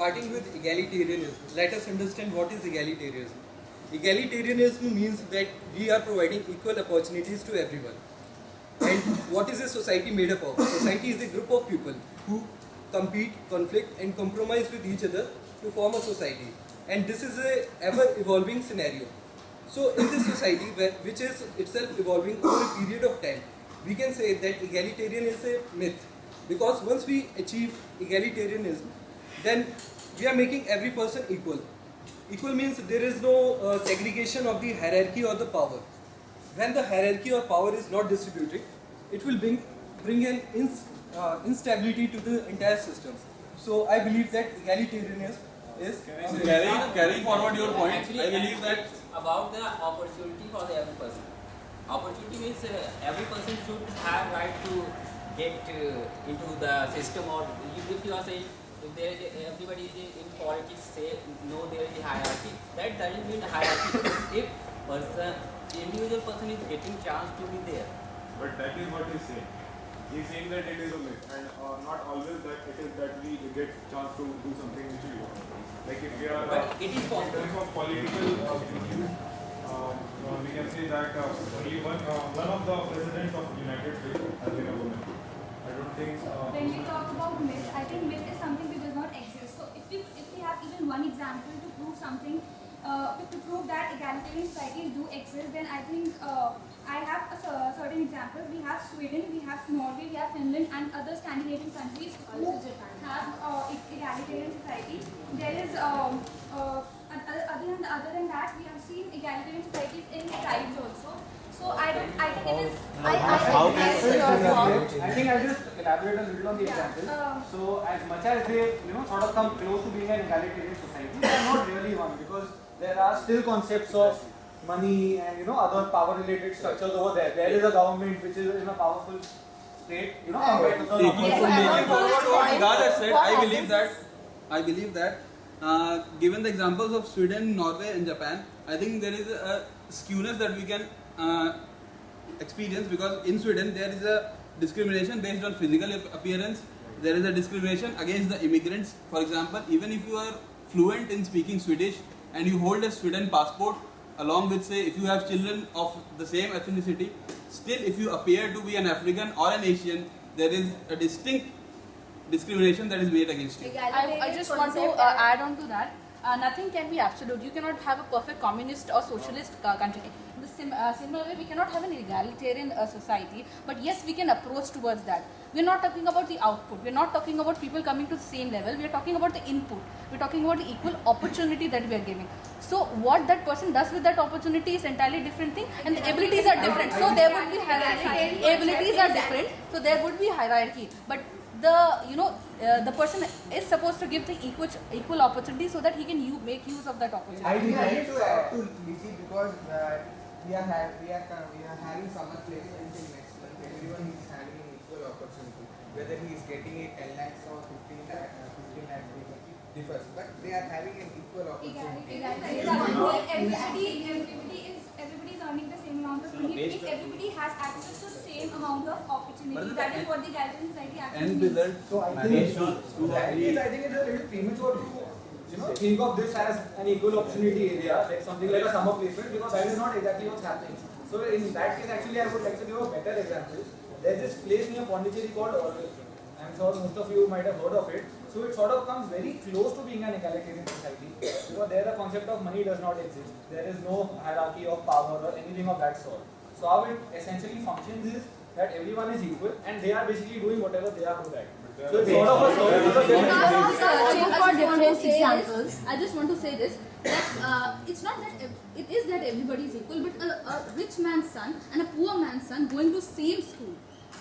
starting with egalitarianism. Let us understand what is egalitarianism. Egalitarianism means that we are providing equal opportunities to everyone. And what is a society made up of? Society is a group of people who compete, conflict and compromise with each other to form a society. And this is a ever evolving scenario. So in this society, which is itself evolving over a period of time, we can say that egalitarian is a myth. Because once we achieve egalitarianism, then we are making every person equal. Equal means there is no segregation of the hierarchy or the power. When the hierarchy or power is not distributed, it will bring an instability to the entire system. So I believe that egalitarianism is... Carrying forward your point, actually, I believe that... About the opportunity for the every person. Opportunity means every person should have right to get into the system, or if you are saying everybody in politics say no, there is a hierarchy, that doesn't mean hierarchy. If individual person is getting chance to be there. But that is what he's saying. He's saying that it is a myth, and not always that it is that we get chance to do something which we want. Like if we are it is possible. in terms of political issues, we can say that only one of the presidents of United States has been a woman. I don't think. When we talk about myth, I think myth is something that does not exist. So if we have even one example to prove something, to prove that egalitarian societies do exist, then I think I have a certain examples. We have Sweden, we have Norway, we have Finland, and other Scandinavian countries who have egalitarian societies. There is other than that, we have seen egalitarian societies in tribes also. So I think it is. I think I'll just elaborate a little on the example. So as much as they sort of come close to being an egalitarian society, they are not really one, because there are still concepts of money and other power related structures over there. There is a government which is in a powerful state, compared to the I believe that given the examples of Sweden, Norway and Japan, I think there is a skewness that we can experience, because in Sweden there is a discrimination based on physical appearance. There is a discrimination against the immigrants. For example, even if you are fluent in speaking Swedish and you hold a Sweden passport, along with, say, if you have children of the same ethnicity, still if you appear to be an African or an Asian, there is a distinct discrimination that is made against you. I just want to add on to that. Nothing can be absolute. You cannot have a perfect communist or socialist country. In the similar way, we cannot have an egalitarian society, but yes, we can approach towards that. We are not talking about the output. We are not talking about people coming to the same level. We are talking about the input. We are talking about the equal opportunity that we are giving. So what that person does with that opportunity is entirely different thing, and the abilities are different. So there would be hierarchy. Abilities are different, so there would be hierarchy. But the person is supposed to give the equal opportunity so that he can make use of that opportunity. I would like to add to Lizzie, because we are having summer placements in next month. Everyone is having an equal opportunity, whether he is getting it 10 lakhs or 15 lakhs differs, but they are having an equal opportunity. Everybody is earning the same amount of money. If everybody has access to the same amount of opportunity, that is what the egalitarian society actually means. So I think it's a little premature to think of this as an equal opportunity area, like something like a summer placement, because that is not exactly what's happening. So in that case, actually, I would like to give a better example. There's this place near Pondicherry called Orville. I'm sure most of you might have heard of it. So it sort of comes very close to being an egalitarian society, because there the concept of money does not exist. There is no hierarchy of power or anything of that sort. So how it essentially functions is that everyone is equal and they are basically doing whatever they are good at. So it's sort of a I just want to say this, that it's not that it is that everybody is equal, but a rich man's son and a poor man's son going to same school,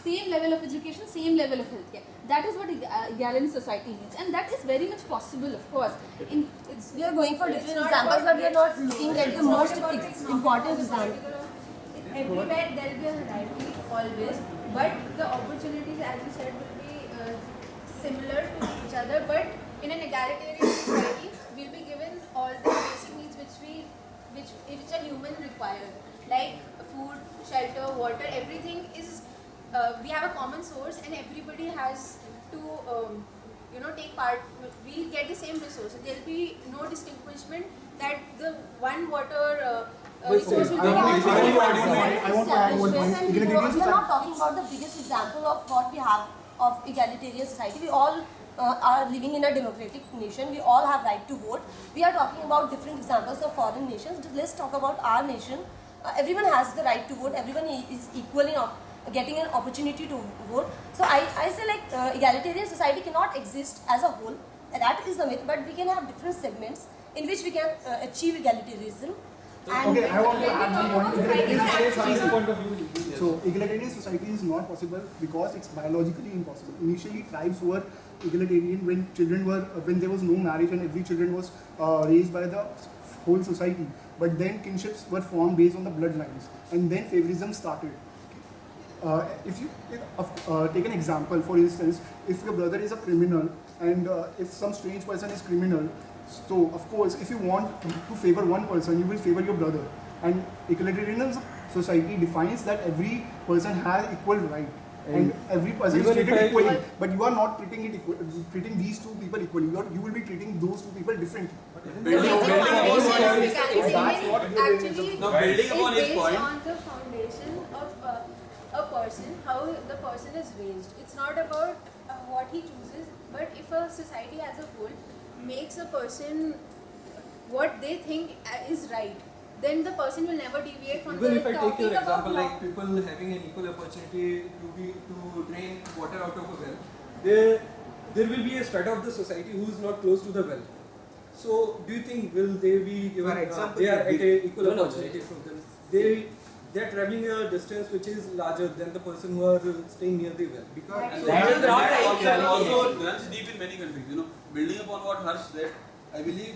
same level of education, same level of healthcare. That is what egalitarian society needs, and that is very much possible, of course. We are going for different examples, but we are not looking at the most important example. Everywhere there will be a hierarchy always, but the opportunities, as you said, will be similar to each other. But in an egalitarian society, we'll be given all the basic needs which a human requires, like food, shelter, water. Everything is we have a common source, and everybody has to take part, we'll get the same resources. There'll be no distinguishment that the one water resource will be I want to add one point. We are not talking about the biggest example of what we have of egalitarian society. We all are living in a democratic nation. We all have right to vote. We are talking about different examples of foreign nations. Let's talk about our nation. Everyone has the right to vote. Everyone is equally getting an opportunity to vote. So I say like egalitarian society cannot exist as a whole. That is the myth. But we can have different segments in which we can achieve egalitarianism. Okay, I want to add one point. So, egalitarian society is not possible because it's biologically impossible. Initially, tribes were egalitarian when there was no marriage and every children was raised by the whole society. But then kinships were formed based on the bloodlines, and then favorism started. If you take an example, for instance, if your brother is a criminal and if some strange person is criminal, so of course, if you want to favor one person, you will favor your brother. And egalitarian society defines that every person has equal right, and every person is treated equally. But you are not treating these two people equally. You will be treating those two people differently. Building upon his point, on the foundation of a person, how the person is raised. It's not about what he chooses, but if a society as a whole makes a person what they think is right, then the person will never deviate from Even the if I take your example, about like people having an equal opportunity to drain water out of a well, there will be a strata of the society who is not close to the well. So do you think will they be given? For example, they are at a equal opportunity from them. They are traveling a distance which is larger than the person who are staying near the well. Because that also runs deep in many countries. Building upon what Harsh said, I believe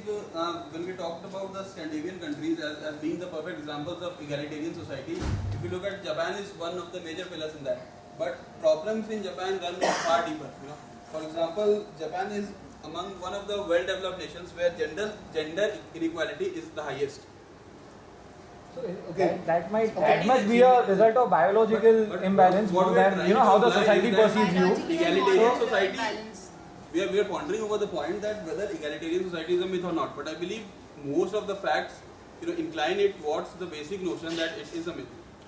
when we talked about the Scandinavian countries as being the perfect examples of egalitarian society, if you look at Japan is one of the major pillars in that. But problems in Japan run far deeper. For example, Japan is among one of the well-developed nations where gender inequality is the highest. So, okay, that must be a result of biological imbalance more than how the society perceives you. Egalitarian society. We are pondering over the point that whether egalitarian society is a myth or not. But I believe most of the facts, incline it towards the basic notion that it is a myth.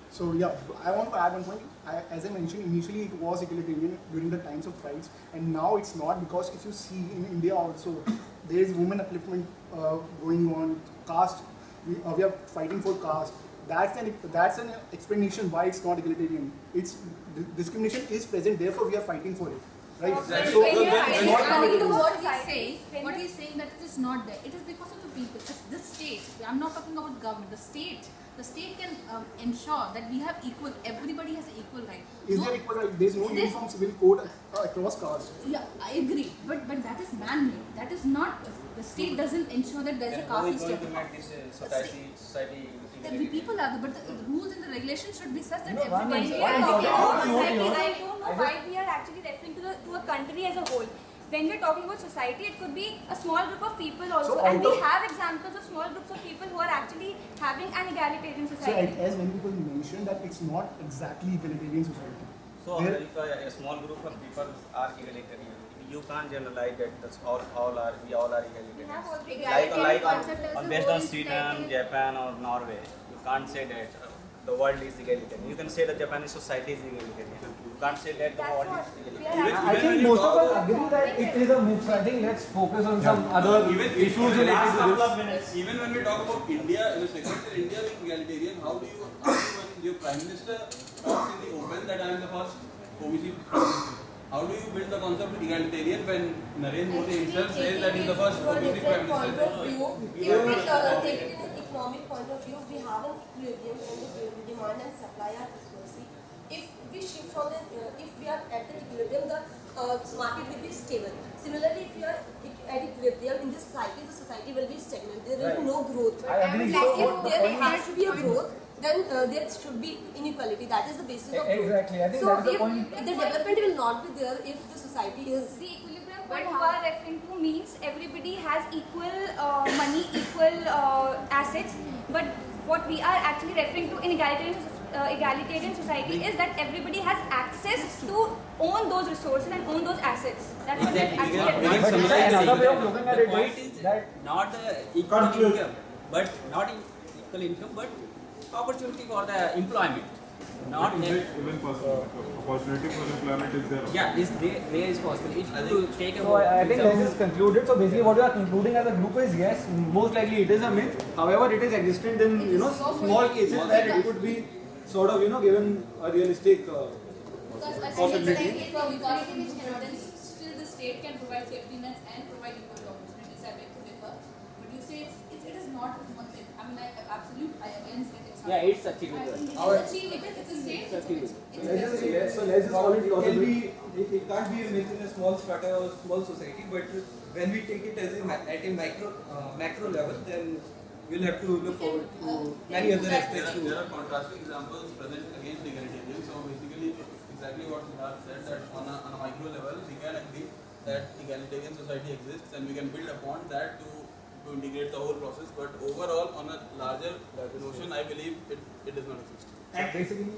So yeah, I want to add one point. As I mentioned, initially it was egalitarian during the times of tribes, and now it's not, because if you see in India also, there is women upliftment going on, caste. We are fighting for caste. That's an explanation why it's not egalitarian. It's discrimination is present, therefore we are fighting for it. Right? Exactly. So what he's saying that it is not there. It is because of the people. The state. I'm not talking about government. The state can ensure that we have equal. Everybody has equal right. Is there equal right? There is no uniform civil code across castes. Yeah, I agree. But that is man-made. That is not. The state doesn't ensure that there is a caste system. Society. The people are, but the rules and the regulations should be such that I everybody. don't know why we are actually referring to a country as a whole. When we're talking about society, it could be a small group of people also, and we have examples of small groups of people who are actually having an egalitarian society. So as many people mentioned that it's not exactly egalitarian society. So if a small group of people are egalitarian, you can't generalize that we all are egalitarian. Like on based on Sweden, Japan or Norway, you can't say that the world is egalitarian. You can say that Japanese society is egalitarian. You can't say that the world is egalitarian. I think most of us agree that it is a myth. So I think let's focus on some other issues related to this. Even when we talk about India, in a second, India being egalitarian, how do you when your Prime Minister talks in the open that I am the first OBC Prime Minister? How do you build the concept of egalitarian when Narendra Modi himself says that he is the first OBC Prime Minister? If we take it in an economic point of view, we have an equilibrium when the demand and supply are equal. If we shift from if we are at the equilibrium, the market will be stable. Similarly, if we are at equilibrium in this society, the society will be stagnant. There will be no growth. I agree. If there has to be a growth, then there should be inequality. That is the basis of growth. Exactly. I think So that's the if point. the development will not be there if the society is The equilibrium what you are referring to means everybody has equal money, equal assets, but what we are actually referring to in egalitarian egalitarian society is that everybody has access to own those resources and own those assets. That's what it Exactly. actually is. Another way of looking at The it point is is that not the equal income, but not equal income, but opportunity for the employment. Not that. Even possible. Opportunity for employment is there. Yeah, is there is possible. If you take a so I think this is concluded. So basically, what you are concluding as a group is yes, most likely it is a myth. However, it is existent in small cases where it could be sort of given a realistic possibility. Then still the state can provide safety nets and provide equal opportunities. I beg to differ. But you say it is not one thing. I mean, I against it. yeah, it's achievable. It's achievable. It's a state. It's achievable. So let's just call it It can possible. be, it can't be a myth in a small strata or small society, but when we take it as at a macro level, then we'll have to look forward to many other aspects too. There are contrasting examples present against egalitarian. So basically, exactly what Siddharth said, that on a micro level, we can agree that egalitarian society exists and we can build upon that to integrate the whole process. But overall, on a larger notion, I believe it does not exist. Basically,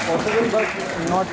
possible but not